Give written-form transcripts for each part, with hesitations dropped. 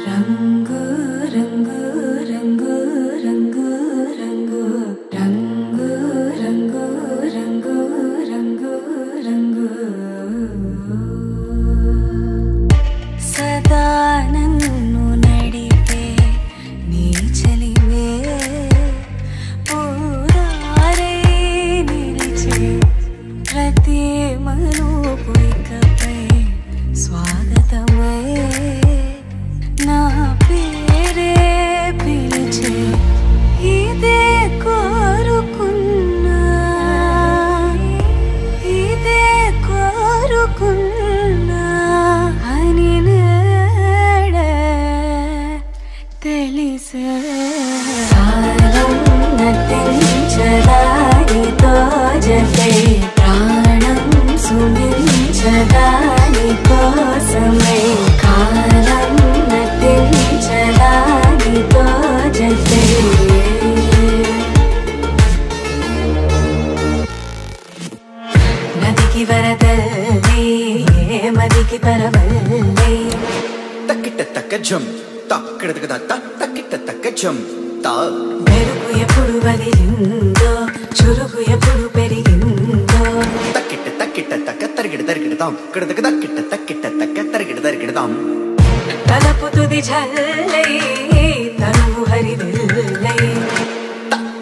రంగు రంగు రంగు రంగు రంగు రంగు రంగు రంగు రంగు రంగు సదా నన్ను నడిపే నీ చలివే పూరారే నిలిచే ప్రతి మలుపు ఇకపై స్వాగతమై నా పేరే పిలిచే ఇదే కోరుకున్నా ఇదే కోరుకున్నా అని నేడే తెలిసే కాలం నటించదానితో జతే ప్రాణం సుమించదాని కోసమే కాలం నటించదానితో జతే నదికి వరదల్లి మదికి పరవల్లి తక్కిట తక్క జం తక్కిట తక్కిట తక్క జం తా మెరుపు ఎప్పుడు వదిలిందో చురుకు ఎప్పుడు పెరిగిందో తక్కిట తక్కిట తక్క తరిగిడ తరిగిడతాం కిడదక తక్కిట తక్కిట తక్క తరిగిడ తరిగిడతాం తలపు తుది జల్లై తనువు హరివిల్లై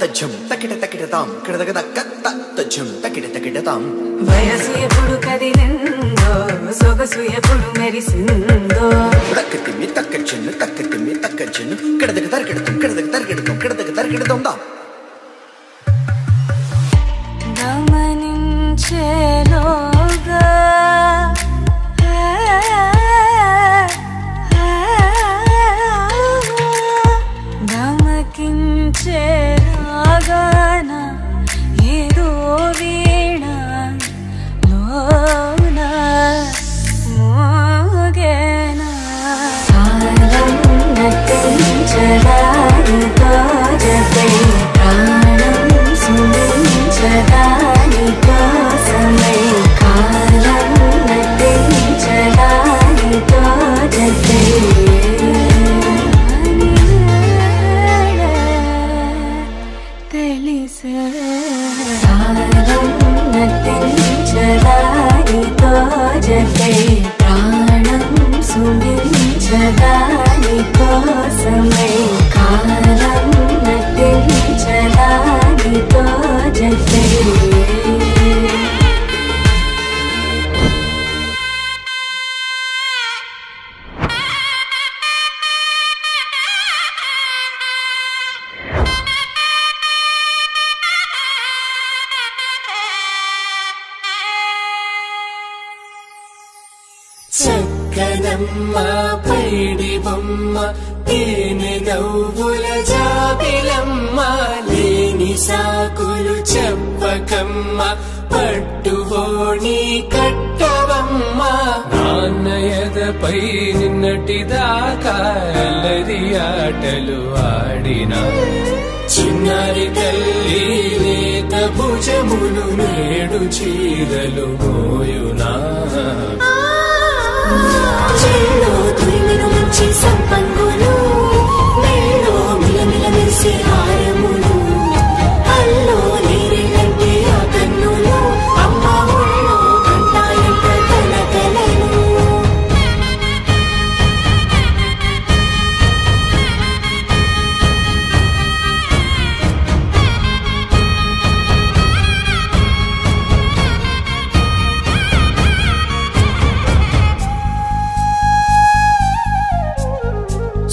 తజ్జం తక్కిట తక్కిడతాం కిడదక తక్క తజ్జం తక్కిట తక్కిడతాం వయసు ఎప్పుడు కదిలిందో సొగసు ఎప్పుడు మెరిసిందో తక్కతిమ్మి తక్కజ్జను తక్కతిమ్మి తక్కజ్జను కిడదక తరిగిడతాం కిడదక తరిగిడతాం కిడదక తరిగిడతాం దా గమనించేలోగా గమకించేలాగాన ఏదో వీణ లోన మోగేనా కాలం నటించదానితో జతే ప్రాణం సుమించదాని కోసమే కాలం నటించదానితో జతే తెలిసే కాలం నటించదానితో జతే ప్రాణం సుమించదాని కోసమే కాలం నటించదానితో జతే చక్కనమ్మ పైడి బొమ్మ తేనె నవ్వుల జాబిలమ్మ లేని సాకులు చెప్పకమ్మ పట్టువోణి కట్టవమ్మ నాన్నయదపై నిన్నటిదాకా అల్లరి ఆటలు ఆడినా చిన్నారి తల్లి లేత భుజములు నేడు చీరలు మోయునా చెల్లో తురిమిను మంచి సంపంగులు మెల్లో మిలమిల మెరిసే హారములు అల్లో నీరిలంటే ఆ కన్నులు అమ్మ ఒళ్ళో కంటాయంట కలకలను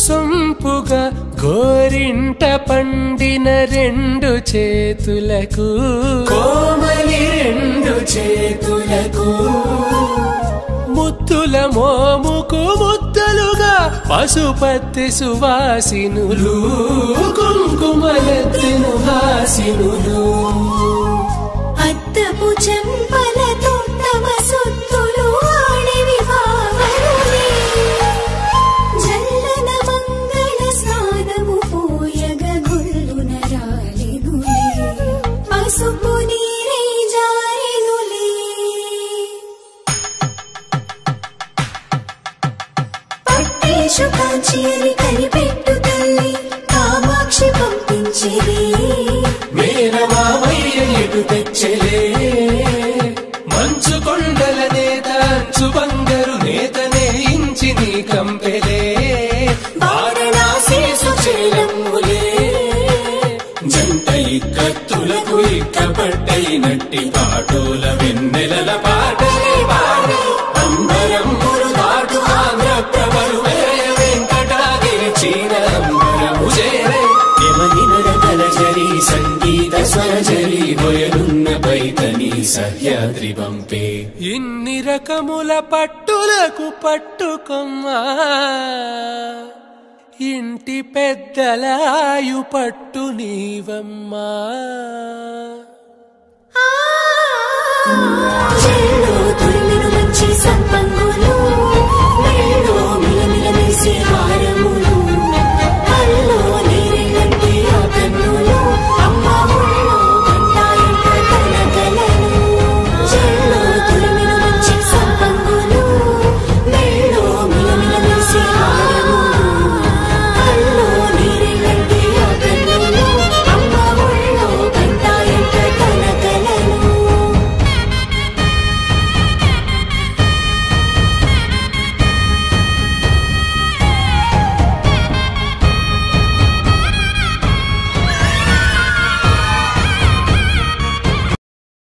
సొంపుగా గోరింట పండిన రెండు చేతులకు కోమలి రెండు చేతులకు ముత్తుల మోముకు ముద్దలుగా పశుపతి సువాసినులు కుంకుమలెత్తిను హాసినులు అద్దపు చెంపలతో తమ సొత్తులు ఆడివి భావనులే జల్లన మంగళ స్నానము పోయగ గుల్లున రాలినులే పసుపు నీరై జారినులే పట్టి పరమేశు కాంచి అని కనిపెట్టు తల్లి కామాక్షి పంపించిరి మేనమామయ్య ఎటు తెచ్చలే మంచు కొండల నేత అంచు బంగారు నేతనే ఇంచి నీ కంపెలే వారణాసి సుచేలమ్ములే జంట ఇక్కత్తులకు ఇక్కపట్టైనట్టి పాటోల వెన్నెలల పాటలే పాడే అంబరములు దాటు ఆంధ్ర ప్రభలు వెంకటాగిరి చీర అంబరము చేరే యమనినరకలజరి సంగీత స్వరజరి బొయలున్న పైతని సహ్యాద్రి పంపే ఇన్ని రకముల పట్టులకు పట్టుకొమ్మా ఇంటి పెద్దలాయు పట్టు నీవమ్మా.